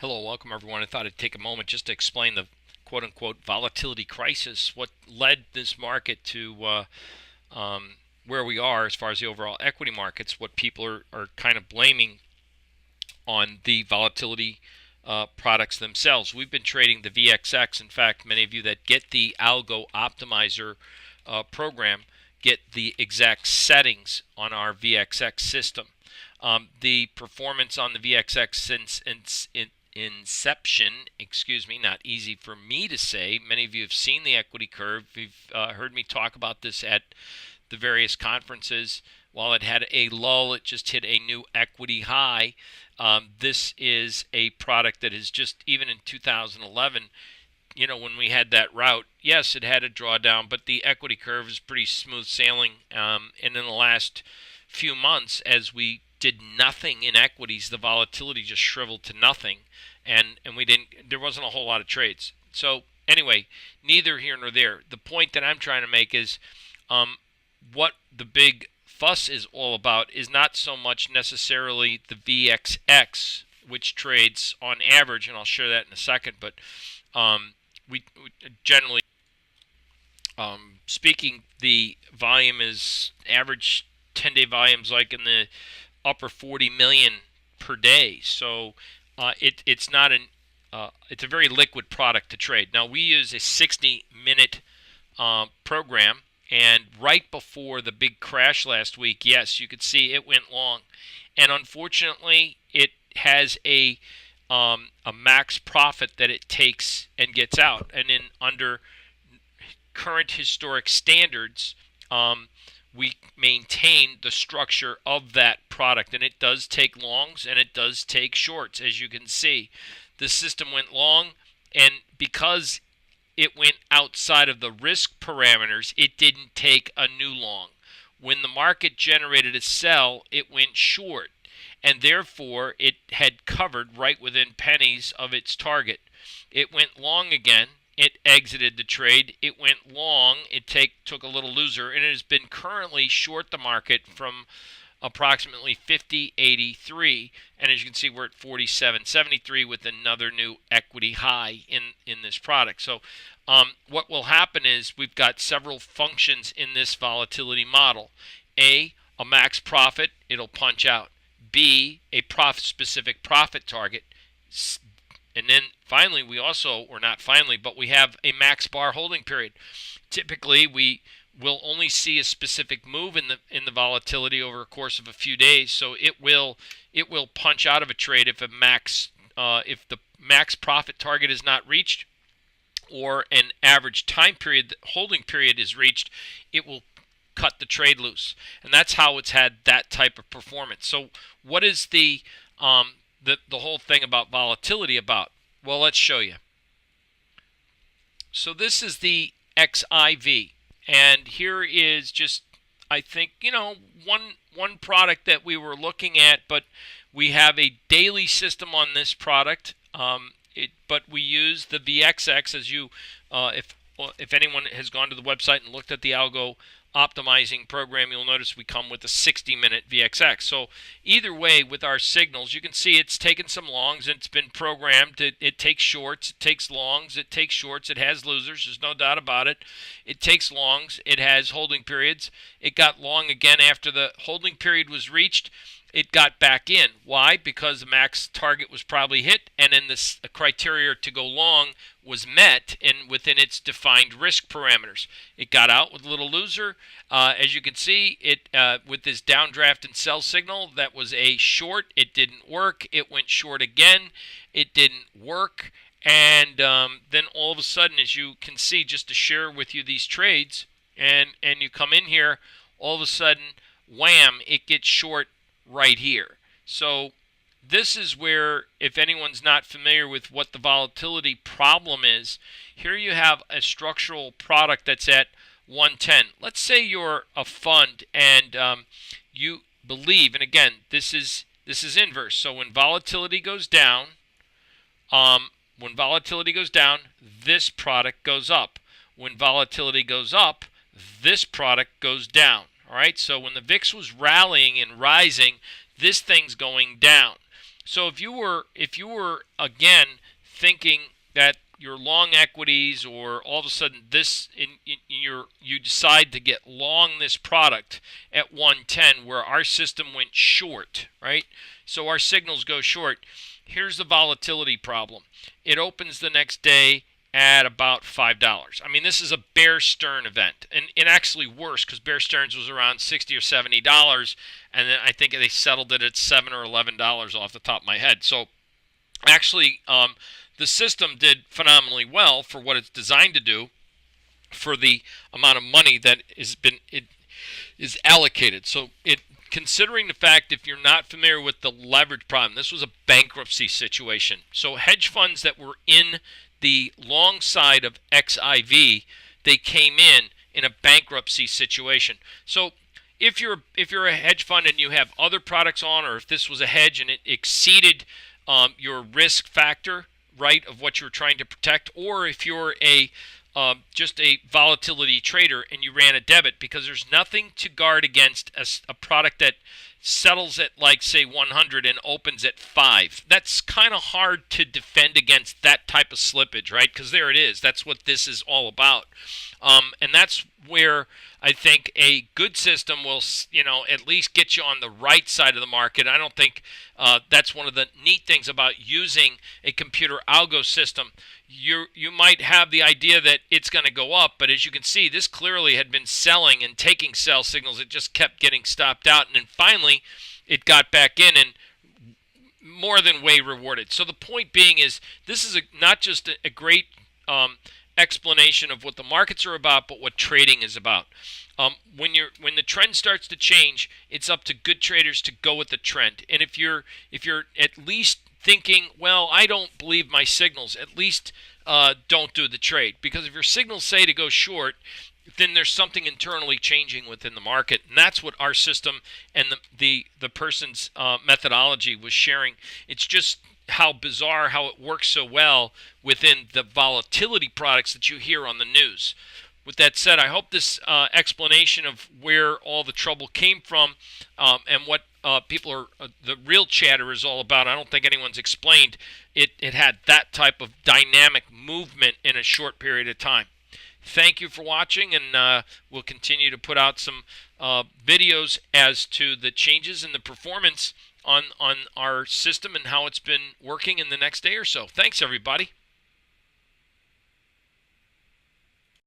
Hello, welcome everyone. I thought I'd take a moment just to explain the quote-unquote volatility crisis, what led this market to where we are as far as the overall equity markets, what people are kind of blaming on the volatility products themselves. We've been trading the VXX. In fact, many of you that get the Algo Optimizer program get the exact settings on our VXX system. The performance on the VXX since inception, not easy for me to say. Many of you have seen the equity curve. You've heard me talk about this at the various conferences. While it had a lull, it just hit a new equity high. This is a product that is just, even in 2011, when we had that route, yes, it had a drawdown, but the equity curve is pretty smooth sailing. And in the last few months, as we did nothing in equities, the volatility just shriveled to nothing, and there wasn't a whole lot of trades. So anyway, neither here nor there. The point that I'm trying to make is what the big fuss is all about is not so much necessarily the VXX, which trades on average, and I'll share that in a second, but we generally speaking, the volume is average 10-day volumes like in the upper 40 million per day. So it's not it's a very liquid product to trade. Now we use a 60-minute program, and right before the big crash last week, yes, you could see it went long, and unfortunately it has a max profit that it takes and gets out, and in under current historic standards, we maintain the structure of that product, and it does take longs and it does take shorts. As you can see, the system went long, and because it went outside of the risk parameters, it didn't take a new long. When the market generated a sell, it went short, and therefore it had covered right within pennies of its target. It went long again. It exited the trade. It went long. It took a little loser, and it has been currently short the market from approximately 50.83, and as you can see, we're at 47.73 with another new equity high in this product. So what will happen is we've got several functions in this volatility model. A max profit, it'll punch out. B, a specific profit target. And then finally, we also, or not finally, but we have a max bar holding period. Typically, we will only see a specific move in the volatility over a course of a few days. So it will punch out of a trade if if the max profit target is not reached, or an average time period, holding period is reached. It will cut the trade loose, and that's how it's had that type of performance. So what is the whole thing about volatility about? Well, let's show you. So this is the XIV, and here is just, I think, one product that we were looking at, but we have a daily system on this product. But we use the VXX, as you, if anyone has gone to the website and looked at the Algo Optimizing program, you'll notice we come with a 60-minute VXX. So either way, with our signals, you can see it's taken some longs, and it's been programmed. It takes shorts, it takes longs, it takes shorts, it has losers, there's no doubt about it. It takes longs, it has holding periods. It got long again after the holding period was reached. It got back in. Why? Because the max target was probably hit, and then the criteria to go long was met within its defined risk parameters. It got out with a little loser. As you can see, it with this downdraft and sell signal, that was a short. It didn't work. It went short again. It didn't work. And then all of a sudden, as you can see, just to share with you these trades, and you come in here, all of a sudden, wham, it gets short right here. So this is where, if anyone's not familiar with what the volatility problem is, here you have a structural product that's at 110. Let's say you're a fund and you believe, and again, this is inverse. So when volatility goes down, this product goes up. When volatility goes up, this product goes down. All right, so when the VIX was rallying and rising, this thing's going down. So if you were again thinking that you're long equities, or all of a sudden you decide to get long this product at 110 where our system went short, right? So our signals go short. Here's the volatility problem. It opens the next day at about $5. I mean, this is a Bear Stern event, and actually worse, because Bear Stearns was around $60 or $70, and then I think they settled it at $7 or $11 off the top of my head. So actually, the system did phenomenally well for what it's designed to do, for the amount of money that is allocated. So considering the fact, if you're not familiar with the leverage problem, this was a bankruptcy situation. So hedge funds that were in the long side of XIV, they came in a bankruptcy situation. So if you're a hedge fund and you have other products on, or if this was a hedge and it exceeded your risk factor, right, of what you're trying to protect, or if you're just a volatility trader and you ran a debit, because there's nothing to guard against a product that settles at, like, say 100 and opens at 5. That's kind of hard to defend against that type of slippage, right? Because there it is. That's what this is all about. And that's where I think a good system will, at least get you on the right side of the market. I don't think that's one of the neat things about using a computer algo system. You might have the idea that it's going to go up, but as you can see, this clearly had been selling and taking sell signals. It just kept getting stopped out, and then finally it got back in and more than way rewarded. So the point being is, this is not just a great explanation of what the markets are about, but what trading is about. When the trend starts to change, it's up to good traders to go with the trend. And if you're at least thinking, well, I don't believe my signals, at least don't do the trade. Because if your signals say to go short, then there's something internally changing within the market. And that's what our system and the person's methodology was sharing. It's just how bizarre how it works so well within the volatility products that you hear on the news. With that said, I hope this explanation of where all the trouble came from and what people are, the real chatter is all about. I don't think anyone's explained it had that type of dynamic movement in a short period of time. Thank you for watching, and we'll continue to put out some videos as to the changes in the performance on our system and how it's been working in the next day or so. Thanks, everybody.